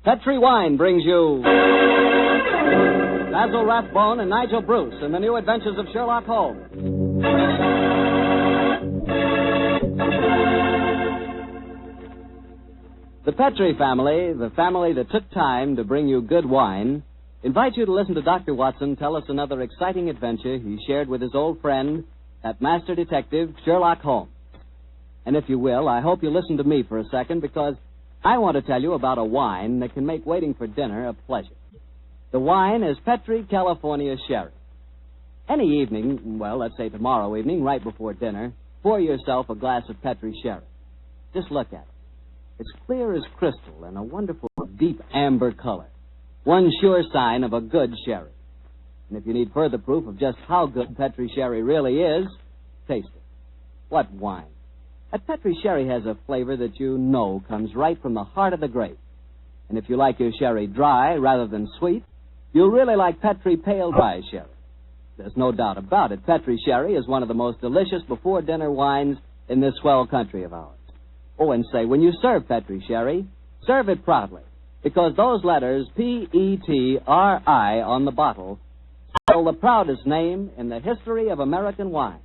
Petri Wine brings you Basil Rathbone and Nigel Bruce in the new adventures of Sherlock Holmes. The Petri family, the family that took time to bring you good wine, invite you to listen to Dr. Watson tell us another exciting adventure he shared with his old friend, that master detective, Sherlock Holmes. And if you will, I hope you'll listen to me for a second, because I want to tell you about a wine that can make waiting for dinner a pleasure. The wine is Petri California Sherry. Any evening, well, let's say tomorrow evening, right before dinner, pour yourself a glass of Petri Sherry. Just look at it. It's clear as crystal and a wonderful deep amber color. One sure sign of a good sherry. And if you need further proof of just how good Petri Sherry really is, taste it. What wine? That Petri Sherry has a flavor that you know comes right from the heart of the grape. And if you like your sherry dry rather than sweet, you'll really like Petri Pale Dry Sherry. There's no doubt about it. Petri Sherry is one of the most delicious before-dinner wines in this swell country of ours. Oh, and say, when you serve Petri Sherry, serve it proudly, because those letters, P-E-T-R-I, on the bottle, spell the proudest name in the history of American wine.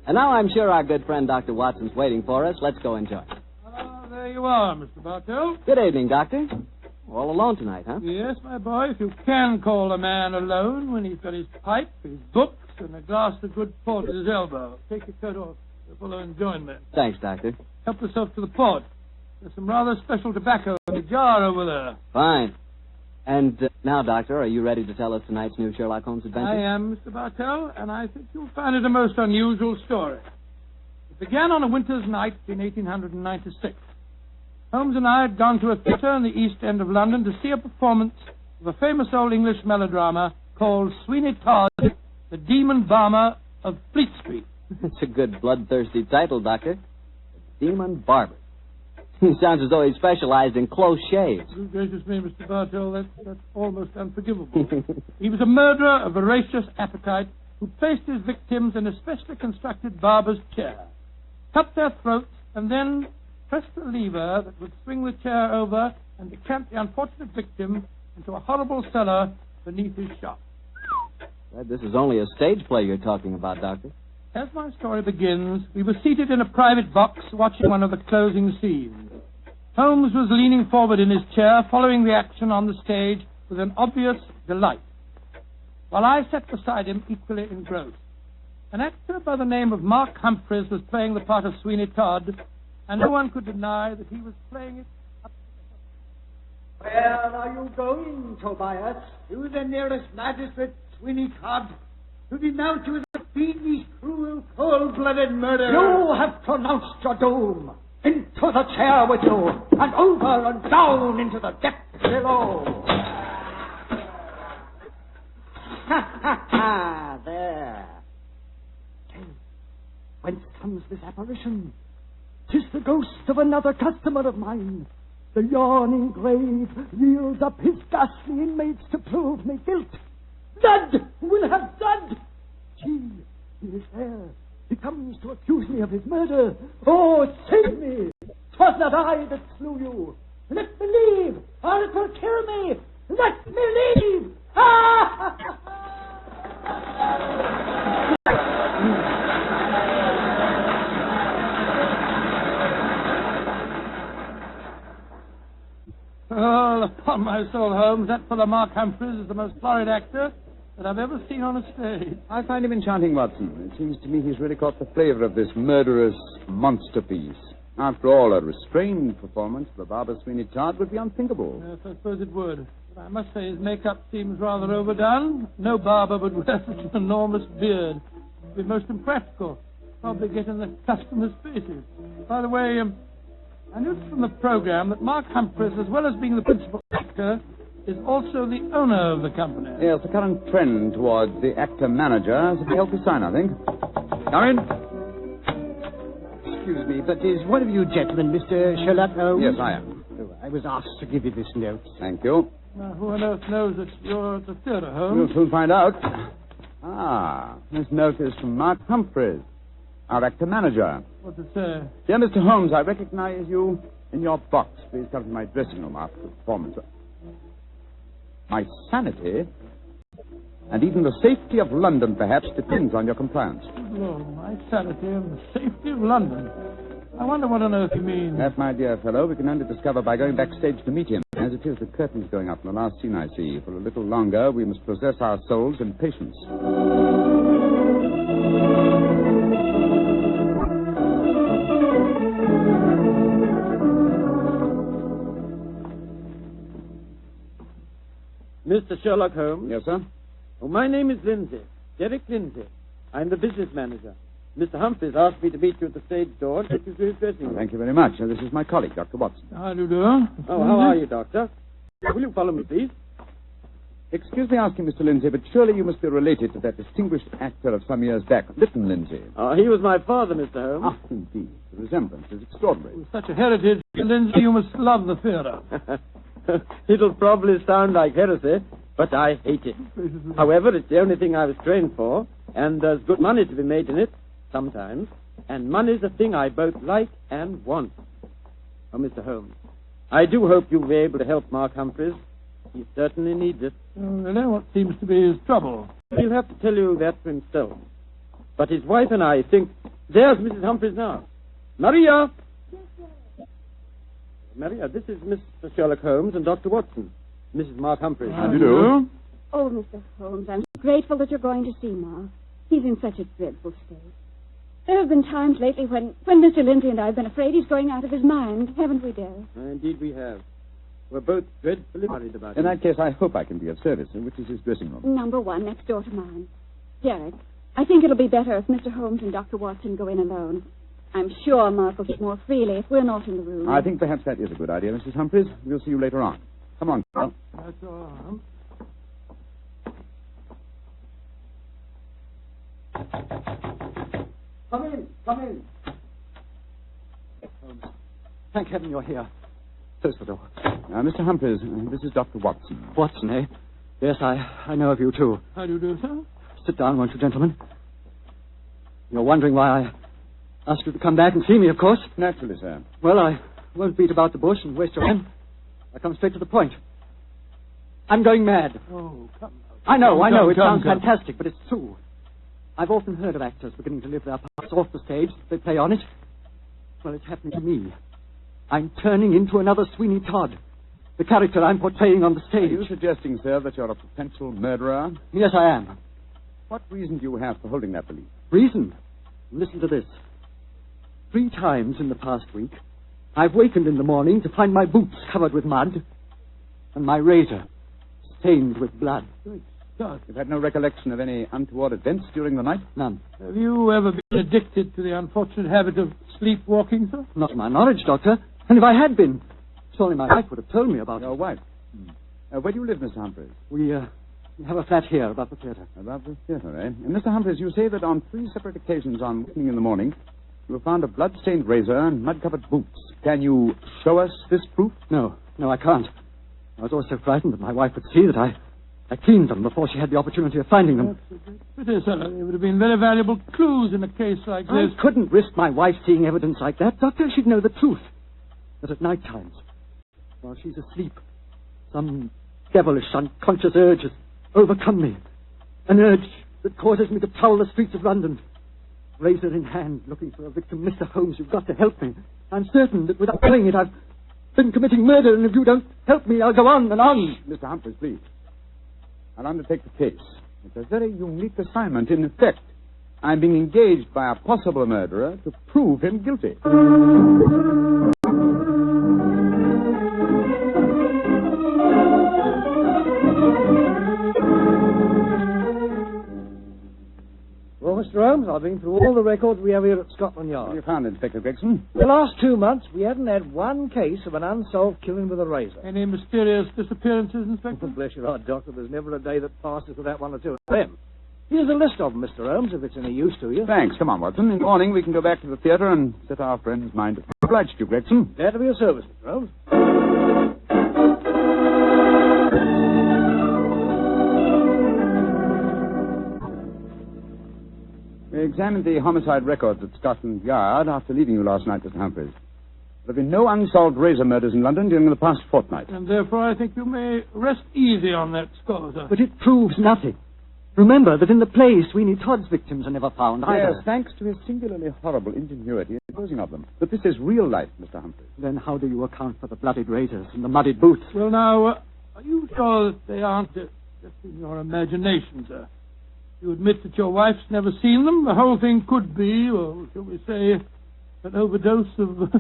And now I'm sure our good friend Dr. Watson's waiting for us. Let's go enjoy. There you are, Mr. Bartell. Good evening, Doctor. All alone tonight, huh? Yes, my boy, if you can call a man alone when he's got his pipe, his books, and a glass of good port at his elbow. Take your coat off. The fellow enjoying that. Thanks, Doctor. Help yourself to the port. There's some rather special tobacco in the jar over there. Fine. And now, Doctor, are you ready to tell us tonight's new Sherlock Holmes adventure? I am, Mr. Bartell, and I think you'll find it a most unusual story. It began on a winter's night in 1896. Holmes and I had gone to a theatre in the East End of London to see a performance of a famous old English melodrama called Sweeney Todd, the Demon Barber of Fleet Street. It's a good bloodthirsty title, Doctor. The Demon Barber. He sounds as though he specialized in close shaves. Good gracious me, Mr. Bartell, that's almost unforgivable. He was a murderer of voracious appetite who placed his victims in a specially constructed barber's chair, cut their throats, and then pressed the lever that would swing the chair over and decamp the unfortunate victim into a horrible cellar beneath his shop. Glad this is only a stage play you're talking about, Doctor. As my story begins, we were seated in a private box watching one of the closing scenes. Holmes was leaning forward in his chair, following the action on the stage with an obvious delight, while I sat beside him equally engrossed. An actor by the name of Mark Humphreys was playing the part of Sweeney Todd, and no one could deny that he was playing it up to the... Where are you going, Tobias? To the nearest magistrate, Sweeney Todd, to denounce you as a fiendish, cruel, cold-blooded murderer. You have pronounced your doom. Into the chair with you, and over and down into the depths below. Ha, ha, ha, there. Hey, whence comes this apparition? 'Tis the ghost of another customer of mine. The yawning grave yields up his ghastly inmates to prove me guilt. Blood will have blood. He is there. He comes to accuse me of his murder. Oh, save me. 'Twas not I that slew you. Let me leave, or it will kill me. Let me leave. Ah! Oh, upon my soul, Holmes, that fellow Mark Humphreys is the most florid actor that I've ever seen on a stage. I find him enchanting, Watson. It seems to me he's really caught the flavor of this murderous monster piece. After all, a restrained performance of the barber Sweeney Todd would be unthinkable. Yes, I suppose it would. But I must say his makeup seems rather overdone. No barber would wear such an enormous beard. It would be most impractical. Probably get in the customers' faces. By the way, I noticed from the program that Mark Humphreys, as well as being the principal actor, is also the owner of the company. Yes, the current trend towards the actor-manager is a healthy sign, I think. Come in. Excuse me, but is one of you gentlemen Mr. Sherlock Holmes? Yes, I am. Oh, I was asked to give you this note. Thank you. Now, who on earth knows that you're at the theatre, Holmes? We'll soon find out. Ah, this note is from Mark Humphreys, our actor manager. What's it say? Dear Mr. Holmes, I recognize you in your box. Please come to my dressing room after the performance. My sanity, and even the safety of London, perhaps, depends on your compliance. Oh, my sanity and the safety of London. I wonder what on earth you mean. That, my dear fellow, we can only discover by going backstage to meet him. As it is, the curtain's going up in the last scene I see. For a little longer, we must possess our souls in patience. Mr. Sherlock Holmes? Yes, sir? Oh, my name is Lindsay. Derek Lindsay. I'm the business manager. Mr. Humphreys asked me to meet you at the stage door and take you to his dressing room. Thank you very much. This is my colleague, Dr. Watson. How do you do? Oh, how are you, Doctor? Will you follow me, please? Excuse me asking, Mr. Lindsay, but surely you must be related to that distinguished actor of some years back, Lytton Lindsay. Oh, he was my father, Mr. Holmes. Ah, indeed. The resemblance is extraordinary. With such a heritage, Lindsay, you must love the theatre. It'll probably sound like heresy, but I hate it. However, it's the only thing I was trained for, and there's good money to be made in it, sometimes. And money's a thing I both like and want. Oh, Mr. Holmes, I do hope you'll be able to help Mark Humphreys. He certainly needs it. Really? What seems to be his trouble? He'll have to tell you that for himself. But his wife and I think... There's Mrs. Humphreys now. Maria! Maria, this is Mr. Sherlock Holmes and Dr. Watson. Mrs. Mark Humphreys. How do you do? Oh, Mr. Holmes, I'm grateful that you're going to see Mark. He's in such a dreadful state. There have been times lately when Mr. Lindsay and I have been afraid he's going out of his mind, haven't we, dear? Indeed we have. We're both dreadfully worried about In him. that case, I hope I can be of service. Which is his dressing room? Number 1, next door to mine. Derek, I think it'll be better if Mr. Holmes and Dr. Watson go in alone. I'm sure Mark will speak more freely if we're not in the room. I think perhaps that is a good idea, Mrs. Humphreys. We'll see you later on. Come on, Carl. That's all. Come in, come in. Holmes, thank heaven you're here. Close the door. Mr. Humphreys, this is Dr. Watson. Watson, eh? Yes, I know of you, too. How do you do, sir? Sit down, won't you, gentlemen? You're wondering why I asked you to come back and see me, of course. Naturally, sir. Well, I won't beat about the bush and waste your time. I come straight to the point. I'm going mad. Oh, come. I know. It sounds come. fantastic, but it's true. I've often heard of actors beginning to live their parts off the stage. They play on it. Well, it's happening to me. I'm turning into another Sweeney Todd. The character I'm portraying on the Are stage. you suggesting, sir, that you're a potential murderer? Yes, I am. What reason do you have for holding that belief? Reason? Listen to this. 3 times in the past week, I've wakened in the morning to find my boots covered with mud and my razor stained with blood. Great God. You've had no recollection of any untoward events during the night? None. Have you ever been addicted to the unfortunate habit of sleepwalking, sir? Not to my knowledge, Doctor. And if I had been, surely my wife would have told me about Your it. wife? Where do you live, Mr. Humphreys? We have a flat here above the theater. Above the theater, eh? And Mr. Humphreys, you say that on 3 separate occasions on wakening in the morning, you have found a blood-stained razor and mud-covered boots. Can you show us this proof? No, I can't. I was always so frightened that my wife would see that I cleaned them before she had the opportunity of finding them. It is, sir. They would have been very valuable clues in a case like I this. couldn't risk my wife seeing evidence like that. Doctor, she'd know the truth. That at night times, while she's asleep, some devilish, unconscious urge has overcome me. An urge that causes me to prowl the streets of London. Razor in hand, looking for a victim. Mr. Holmes, you've got to help me. I'm certain that without doing it, I've been committing murder, and if you don't help me, I'll go on and on. Mr. Humphreys, please. I'll undertake the case. It's a very unique assignment. In effect, I'm being engaged by a possible murderer to prove him guilty. Well, Mr. Holmes, I've been through all the records we have here at Scotland What have you Yard. found, Inspector Gregson? The last 2 months, we haven't had one case of an unsolved killing with a razor. Any mysterious disappearances, Inspector? Bless your heart, Doctor, there's never a day that passes without 1 or 2 of them. Here's a list of them, Mr. Holmes, if it's any use to you. Thanks. Come on, Watson. In the morning, we can go back to the theater and set our friend's mind. Obliged to you, Gregson. Glad to be of service, Mr. Holmes. examined the homicide records at Scotland Yard after leaving you last night, Mr. Humphreys. There have been no unsolved razor murders in London during the past fortnight. And therefore I think you may rest easy on that score, sir. But it proves nothing. Remember that in the play, Sweeney Todd's victims are never found either. Yes, thanks to his singularly horrible ingenuity in disposing of them. But this is real life, Mr. Humphreys. Then how do you account for the bloodied razors and the muddied boots? Well, now, are you sure that they aren't just in your imagination, sir? You admit that your wife's never seen them? The whole thing could be, or shall we say, an overdose of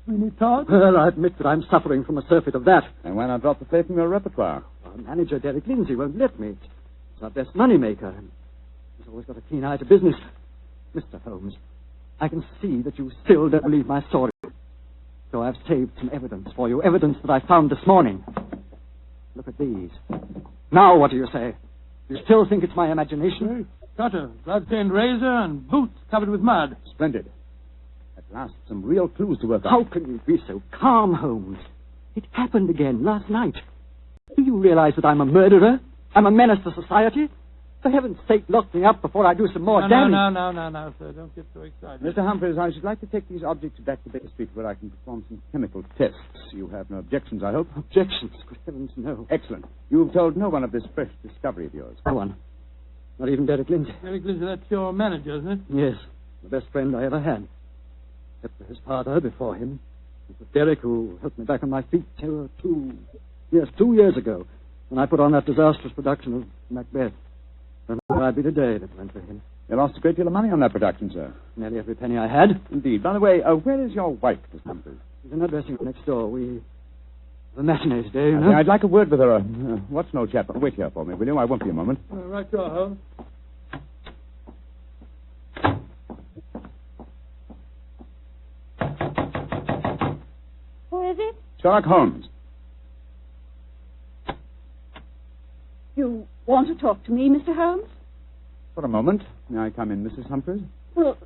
Sweeney Todd? Well, I admit that I'm suffering from a surfeit of that. And why not drop the play from your repertoire? Our manager, Derek Lindsay, won't let me. He's our best moneymaker. He's always got a keen eye to business. Mr. Holmes, I can see that you still don't believe my story. So I've saved some evidence for you, evidence that I found this morning. Look at these. Now what do you say? You still think it's my imagination? Cutter, blood-stained razor, and boots covered with mud. Splendid. At last, some real clues to work on. How can you be so calm, Holmes? It happened again last night. Do you realize that I'm a murderer? I'm a menace to society? For heaven's sake, lock me up before I do some more damage. No, sir. Don't get so excited. Mr. Humphreys, I should like to take these objects back to Baker Street where I can perform some chemical tests. You have no objections, I hope? Objections? Good heavens, no. Excellent. You've told no one of this fresh discovery of yours. No one. Not even Derek Lindsay. Derek Lindsay, that's your manager, isn't it? Yes. The best friend I ever had. Except for his father before him. It was Derek who helped me back on my feet 2 years ago, when I put on that disastrous production of Macbeth. And where I'd be today if it went for him. You lost a great deal of money on that production, sir. Nearly every penny I had. Indeed. By the way, where is your wife, Mr. Humphreys? She's in her dressing room next door. We have a matinee today, you know. I'd like a word with her. Watson, old chap, wait here for me, will you? I won't be a moment. Right, you are, Holmes. Who is it? Sherlock Holmes. You want to talk to me, Mr. Holmes? For a moment. May I come in, Mrs. Humphreys? Well,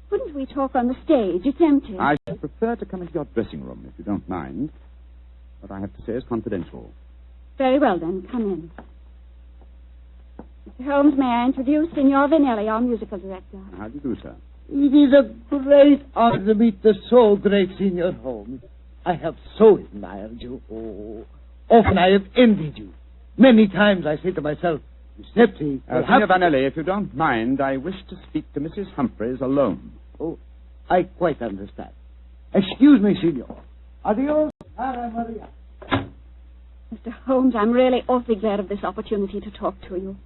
couldn't we talk on the stage? It's empty. I should prefer to come into your dressing room, if you don't mind. What I have to say is confidential. Very well, then. Come in. Mr. Holmes, may I introduce Signor Vanelli, our musical director? How do you do, sir? It is a great honor to meet the so great Signor Holmes. I have so admired you. Oh, often I have envied you. Many times I say to myself, Snepty, Signor Vanelli, if you don't mind, I wish to speak to Mrs. Humphreys alone. Oh, I quite understand. Excuse me, Signor. Adios, Cara Maria. Mr. Holmes, I'm really awfully glad of this opportunity to talk to you.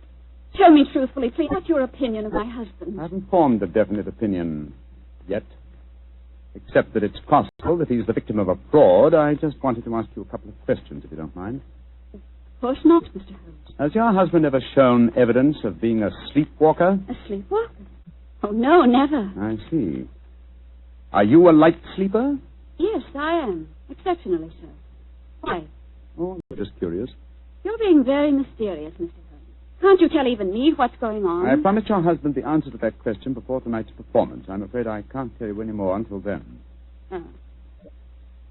Tell me truthfully, please, what's your opinion of my husband? I haven't formed a definite opinion yet, except that it's possible that he's the victim of a fraud. I just wanted to ask you a couple of questions, if you don't mind. Of course not, Mr. Holmes. Has your husband ever shown evidence of being a sleepwalker? A sleepwalker? Oh, no, never. I see. Are you a light sleeper? Yes, I am. Exceptionally so. Why? Oh, I'm just curious. You're being very mysterious, Mr. Holmes. Can't you tell even me what's going on? I promised your husband the answer to that question before tonight's performance. I'm afraid I can't tell you any more until then. Oh.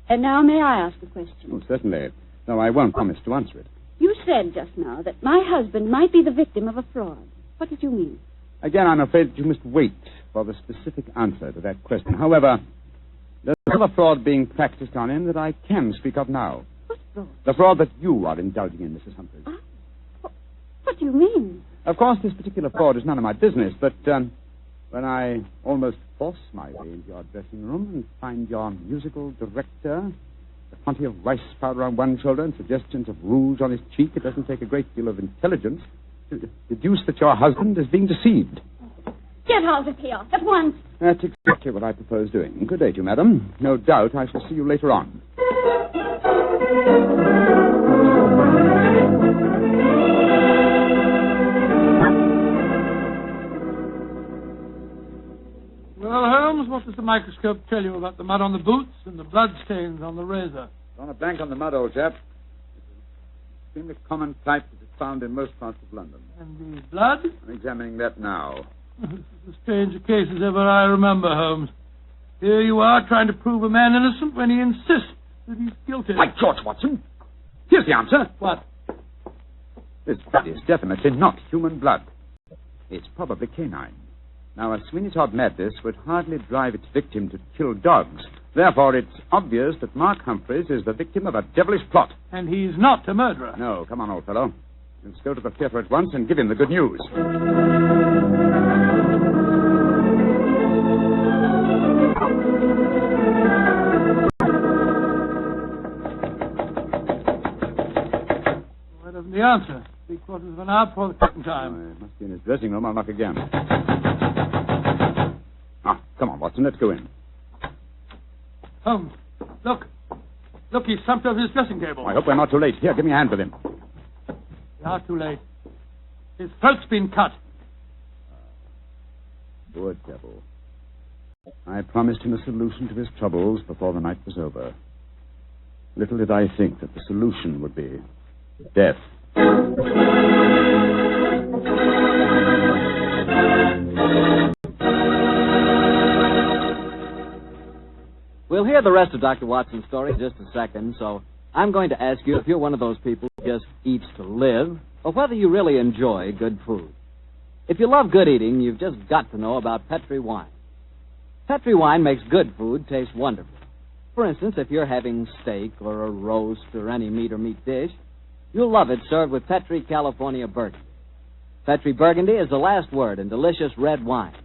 And now may I ask a question? Oh, certainly. No, I won't promise to answer it. You said just now that my husband might be the victim of a fraud. What did you mean? Again, I'm afraid that you must wait for the specific answer to that question. However, there's another fraud being practiced on him that I can speak of now. What fraud? The fraud that you are indulging in, Mrs. Humphreys. What do you mean? Of course, this particular fraud is none of my business, but when I almost force my way into your dressing room and find your musical director, a quantity of rice powder on one shoulder and suggestions of rouge on his cheek, it doesn't take a great deal of intelligence to deduce that your husband is being deceived. Get out of here at once. That's exactly what I propose doing. Good day to you, madam. No doubt I shall see you later on. Well, Holmes, what does the microscope tell you about the mud on the boots and the blood stains on the razor? On a blank on the mud, old chap. It's an extremely common type that is found in most parts of London. And the blood? I'm examining that now. This is as strange a case as ever I remember, Holmes. Here you are trying to prove a man innocent when he insists that he's guilty. By George, Watson. Here's the answer. What? This blood is definitely not human blood. It's probably canine. Now, a Sweeney Todd madness would hardly drive its victim to kill dogs. Therefore, it's obvious that Mark Humphreys is the victim of a devilish plot. And he's not a murderer. No, come on, old fellow. Let's go to the theater at once and give him the good news. Why doesn't he answer? 3/4 of an hour before the curtain time. Oh, he must be in his dressing room. I'll knock again. Ah, come on, Watson. Let's go in. Holmes, look. Look, he's slumped over his dressing table. I hope we're not too late. Here, give me a hand with him. We are too late. His throat's been cut. Poor devil. I promised him a solution to his troubles before the night was over. Little did I think that the solution would be death. We'll hear the rest of Dr. Watson's story in just a second, so I'm going to ask you if you're one of those people who just eats to live, or whether you really enjoy good food. If you love good eating, you've just got to know about Petri wine. Petri wine makes good food taste wonderful. For instance, if you're having steak or a roast or any meat or meat dish, you'll love it served with Petri California Burgundy. Petri Burgundy is the last word in delicious red wine.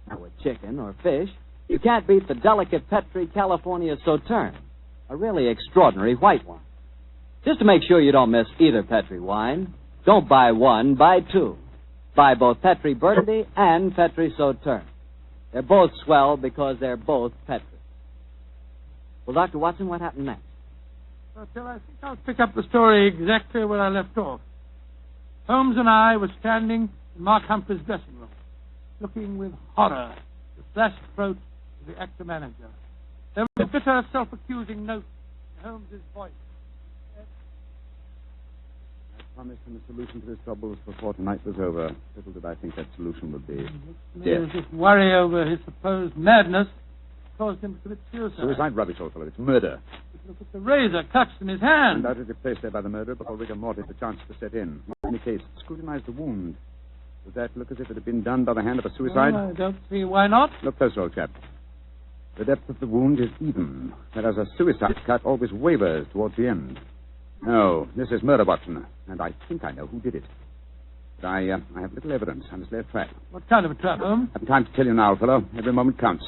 Now, with chicken or fish, you can't beat the delicate Petri California Sauterne, a really extraordinary white wine. Just to make sure you don't miss either Petri wine, don't buy one, buy two. Buy both Petri Burgundy and Petri Sauterne. They're both swell because they're both Petri. Well, Dr. Watson, what happened next? Well, Phil, I think I'll pick up the story exactly where I left off. Holmes and I were standing in Mark Humphrey's dressing room, looking with horror at the slashed throat of the actor-manager. There was a bitter, self-accusing note in Holmes's voice. I promised him a solution to his troubles before tonight was over. Little did I think that solution would be death. As if worry over his supposed madness caused him to commit suicide. Suicide? Rubbish, old fellow. It's murder. Look at the razor clutched in his hand. Undoubtedly placed there by the murderer before rigor mortis had a chance to set in. In any case, scrutinize the wound. Does that look as if it had been done by the hand of a suicide? Well, I don't see why not. Look closer, old chap. The depth of the wound is even, whereas a suicide cut always wavers towards the end. No, this is murder, Watson, and I think I know who did it. But I have little evidence. I must lay a trap. What kind of a trap, Holmes? I haven't time to tell you now, old fellow. Every moment counts.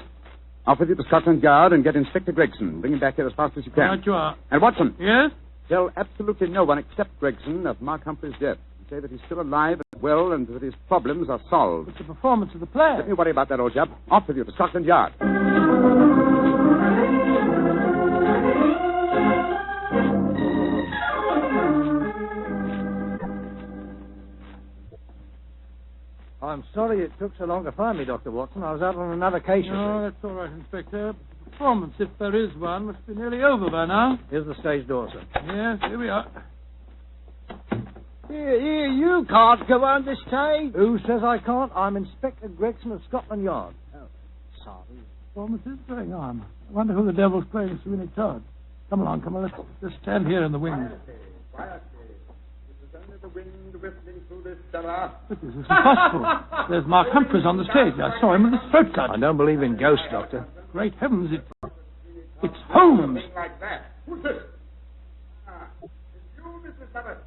Off with you to Scotland Yard and get Inspector Gregson. Bring him back here as fast as you can. Right you are. And Watson. Yes? Tell absolutely no one except Gregson of Mark Humphrey's death. Say that he's still alive and well and that his problems are solved. It's the performance of the play. Let me worry about that, old chap. Off with you to Scotland Yard. I'm sorry it took so long to find me, Dr. Watson. I was out on another case. No, that's all right, Inspector. The performance, if there is one, must be nearly over by now. Here's the stage door, sir. Yes, here we are. Here, you can't go on the stage. Who says I can't? I'm Inspector Gregson of Scotland Yard. Sorry. The performance is going on. I wonder who the devil's playing Sweeney Todd. Come along, let's just stand here in the wings. The wind whistling through this cellar. Look, this is impossible. There's Mark Humphreys on the stage. I saw him with his throat cut. I don't believe in ghosts, Doctor. Great heavens, it's Holmes. Something like that. Who's this? It's you, Mrs. Summers.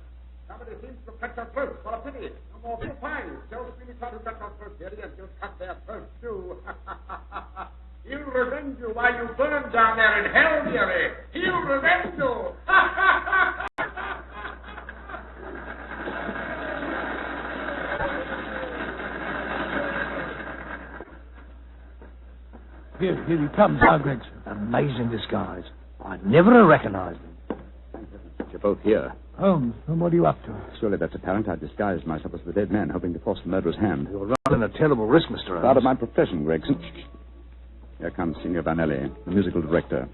Somebody seems to cut your throat. For a pity. No more too fine. Joe Sweeney Todd who cut your throat, dearie, and you'll cut their throats, too. He'll revenge you while you burn down there in hell, dearie. He'll revenge you. Here he comes now, Gregson. Amazing disguise. I'd never have recognized him. You're both here. Holmes, and what are you up to? Surely that's apparent. I disguised myself as the dead man, hoping to force the murderer's hand. You're running a terrible risk, Mr. Holmes. Out of my profession, Gregson. Here comes Signor Vanelli, the musical director.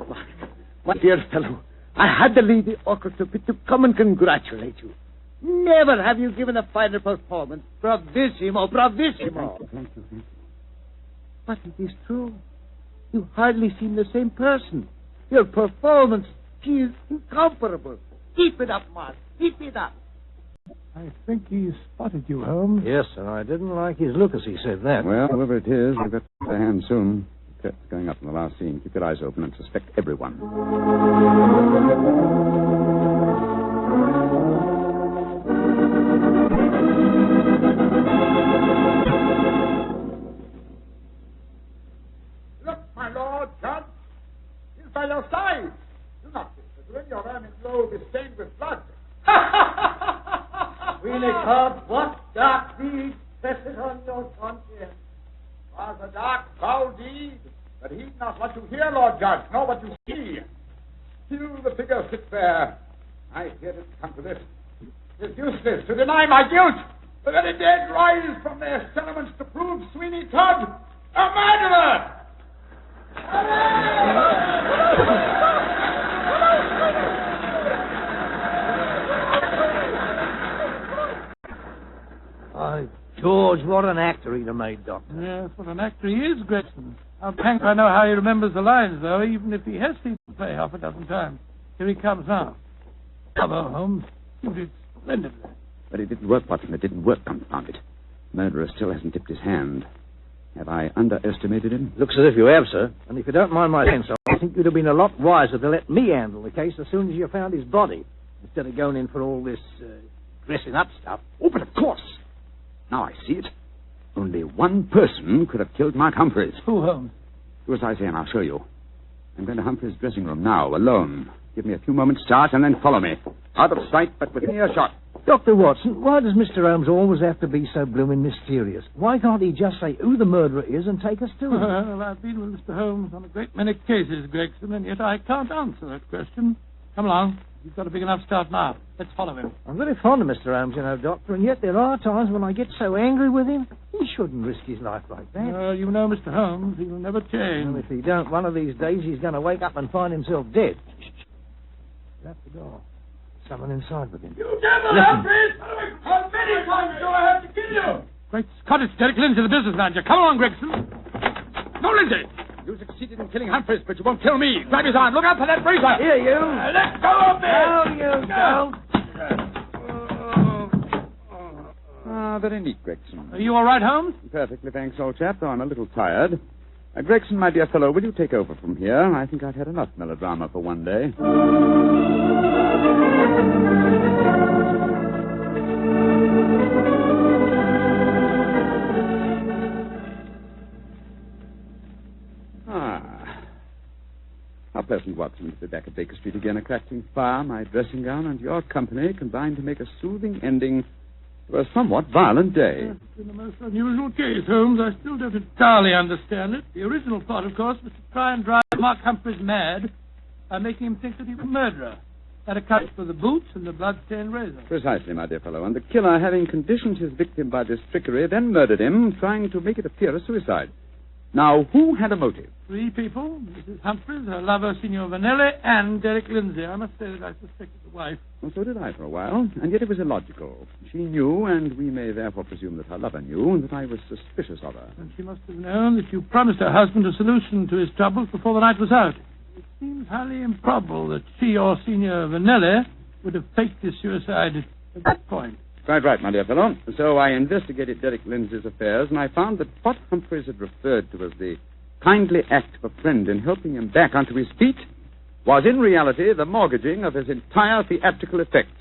My dear fellow, I had to leave the orchestra pit to come and congratulate you. Never have you given a finer performance. Bravissimo, bravissimo. Thank you. But it is true. You hardly seem the same person. Your performance is incomparable. Keep it up, Mark. Keep it up. I think he spotted you, Holmes. Yes, sir. I didn't like his look as he said that. Well, whoever it is, we've got their hand soon. The curtain's going up in the last scene. Keep your eyes open and suspect everyone. Look, my lord, Judge. He's by your side. Do not disagree. Your ermine robe is stained with blood. Really, Cobb, what dark deed presses on your conscience? Was a dark, foul deed, but heed not what you hear, Lord Judge, nor what you see. Still the figure sits there. I feared it come to this. It is useless to deny my guilt. The very dead rise from their settlements to prove Sweeney Todd a murderer. Oh, George, what an actor he'd have made, Doctor. Yes, what an actor he is, Gregson. I'll thank I know how he remembers the lines, though, even if he has seen them play half a dozen times. Here he comes now. Bravo, Holmes. You did splendidly. But it didn't work, Watson. It didn't work, confound it. Murderer still hasn't tipped his hand. Have I underestimated him? Looks as if you have, sir. And if you don't mind my saying so, I think you'd have been a lot wiser to let me handle the case as soon as you found his body, instead of going in for all this dressing up stuff. Oh, but of course. Now I see it. Only one person could have killed Mark Humphreys. Who, Holmes? Do as I say, and I'll show you. I'm going to Humphreys' dressing room now, alone. Give me a few moments' start, and then follow me. Out of sight, but within earshot. Dr. Watson, why does Mr. Holmes always have to be so blooming mysterious? Why can't he just say who the murderer is and take us to him? Well, I've been with Mr. Holmes on a great many cases, Gregson, and yet I can't answer that question. Come along. You've got a big enough start now. Let's follow him. I'm very fond of Mr. Holmes, you know, Doctor, and yet there are times when I get so angry with him. He shouldn't risk his life like that. You know Mr. Holmes. He'll never change. Well, if he don't, one of these days he's going to wake up and find himself dead. Shut the door. Someone inside with him. You devil, Humphreys! How many times do I have to kill you? Great Scott, it's Derek Lindsay, the business manager. Come along, Gregson. No, Lindsay! You succeeded in killing Humphreys, but you won't kill me. Grab his arm. Look out for that freezer. Here, you. Let go of me! No, you don't. Very neat, Gregson. Are you all right, Holmes? Perfectly, thanks, old chap, though I'm a little tired. Gregson, my dear fellow, will you take over from here? I think I've had enough melodrama for one day. How pleasant, Watson, to be back at Baker Street again. A crackling fire, my dressing gown, and your company combined to make a soothing ending to a somewhat violent day. It's been a most unusual case, Holmes. I still don't entirely understand it. The original plot, of course, was to try and drive Mark Humphreys mad by making him think that he was a murderer. That accounts for the boots and the blood-stained razor. Precisely, my dear fellow. And the killer, having conditioned his victim by this trickery, then murdered him, trying to make it appear a suicide. Now, who had a motive? 3 people. Mrs. Humphreys, her lover, Signor Vanelli, and Derek Lindsay. I must say that I suspected the wife. Well, so did I for a while, and yet it was illogical. She knew, and we may therefore presume that her lover knew, that I was suspicious of her. And she must have known that you promised her husband a solution to his troubles before the night was out. It seems highly improbable that she or Signor Vanelli would have faked his suicide at that point. Quite right, my dear fellow. So I investigated Derek Lindsay's affairs, and I found that what Humphreys had referred to as the kindly act of a friend in helping him back onto his feet was in reality the mortgaging of his entire theatrical effects.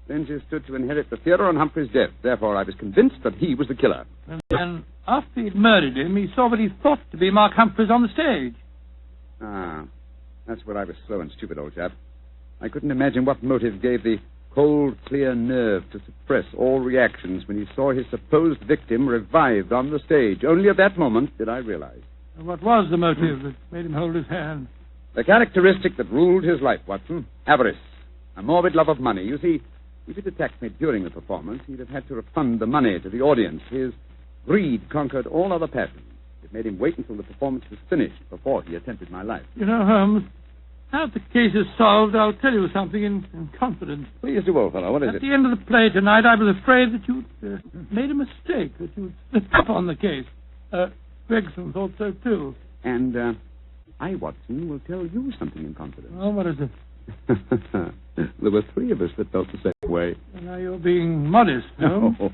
Lindsay stood to inherit the theatre on Humphreys' death. Therefore, I was convinced that he was the killer. And then, after he'd murdered him, he saw what he thought to be Mark Humphreys on the stage. Ah, that's where I was slow and stupid, old chap. I couldn't imagine what motive gave the cold, clear nerve to suppress all reactions when he saw his supposed victim revived on the stage. Only at that moment did I realize. And what was the motive that made him hold his hand? The characteristic that ruled his life, Watson. Avarice. A morbid love of money. You see, if he'd attacked me during the performance, he'd have had to refund the money to the audience. His greed conquered all other passions. It made him wait until the performance was finished before he attempted my life. You know, Holmes, now that the case is solved, I'll tell you something in confidence. Please do, old fellow. What is At it? the end of the play tonight, I was afraid that you'd made a mistake, that you'd slipped up on the case. Gregson thought so, too. And I, Watson, will tell you something in confidence. Oh, what is it? There were three of us that felt the same way. Now you're being modest, Holmes. Oh,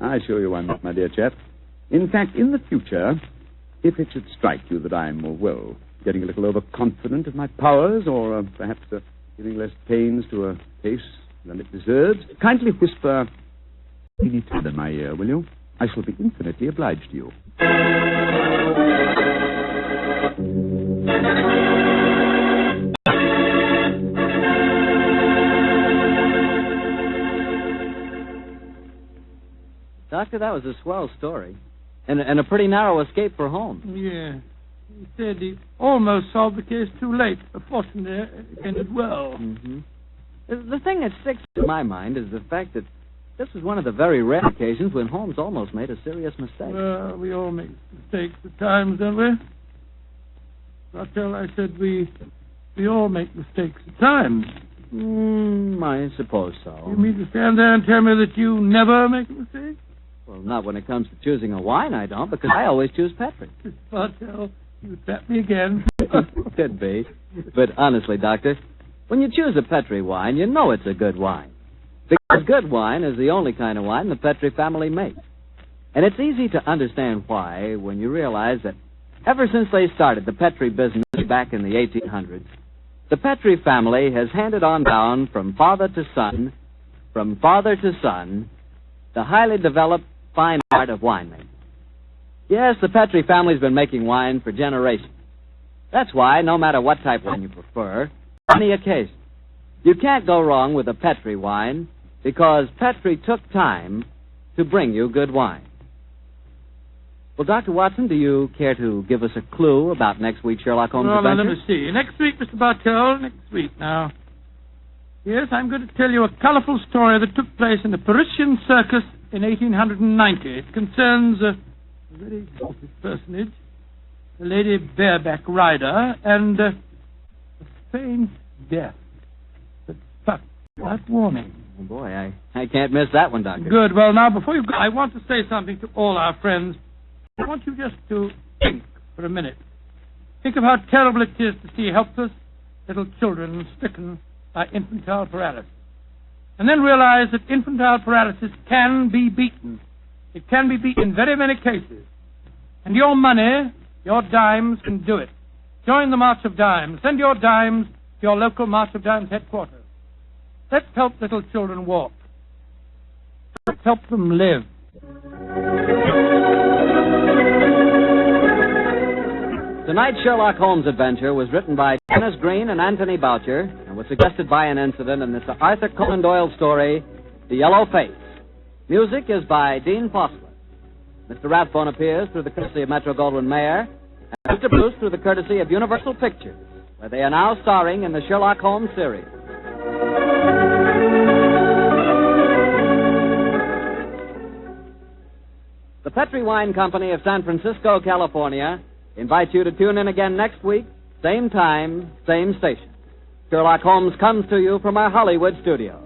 I assure you I'm not, my dear chap. In fact, in the future, if it should strike you that I'm, getting a little overconfident of my powers, or perhaps giving less pains to a case than it deserves, kindly whisper teeny in my ear, will you? I shall be infinitely obliged to you. Doctor, that was a swell story. And a pretty narrow escape for Holmes. Yeah. He said he almost solved the case too late. Fortunately, it ended well. Mm-hmm. The thing that sticks in my mind is the fact that this was one of the very rare occasions when Holmes almost made a serious mistake. Well, we all make mistakes at times, don't we? Raquel, I said we all make mistakes at times. I suppose so. You mean to stand there and tell me that you never make a mistake? Well, not when it comes to choosing a wine, I don't, because I always choose Petri. Raquel, you trap me again. Could be. But honestly, Doctor, when you choose a Petri wine, you know it's a good wine. Because good wine is the only kind of wine the Petri family makes. And it's easy to understand why when you realize that ever since they started the Petri business back in the 1800s, the Petri family has handed on down from father to son, the highly developed fine art of winemaking. Yes, the Petri family's been making wine for generations. That's why, no matter what type of wine you prefer, on any occasion, you can't go wrong with a Petri wine because Petri took time to bring you good wine. Well, Dr. Watson, do you care to give us a clue about next week's Sherlock Holmes Well, adventure? let me see. Next week, Mr. Bartell, next week now. Yes, I'm going to tell you a colorful story that took place in the Parisian circus in 1890. It concerns a very exalted personage, a lady bareback rider, and a strange death that struck without warning. Oh, boy, I can't miss that one, Doctor. Good. Well, now, before you go, I want to say something to all our friends. I want you just to think for a minute. Think of how terrible it is to see helpless little children stricken by infantile paralysis. And then realize that infantile paralysis can be beaten. It can be beaten in very many cases. And your money, your dimes, can do it. Join the March of Dimes. Send your dimes to your local March of Dimes headquarters. Let's help little children walk. Let's help them live. Tonight's Sherlock Holmes adventure was written by Dennis Green and Anthony Boucher and was suggested by an incident in this Arthur Conan Doyle story, The Yellow Face. Music is by Dean Fossler. Mr. Rathbone appears through the courtesy of Metro-Goldwyn-Mayer and Mr. Bruce through the courtesy of Universal Pictures, where they are now starring in the Sherlock Holmes series. The Petri Wine Company of San Francisco, California, invites you to tune in again next week, same time, same station. Sherlock Holmes comes to you from our Hollywood studio.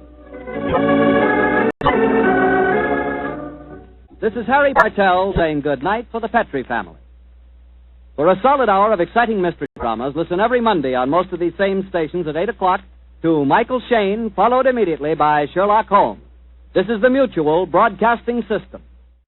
This is Harry Bartell saying good night for the Petri family. For a solid hour of exciting mystery dramas, listen every Monday on most of these same stations at 8 o'clock to Michael Shayne, followed immediately by Sherlock Holmes. This is the Mutual Broadcasting System.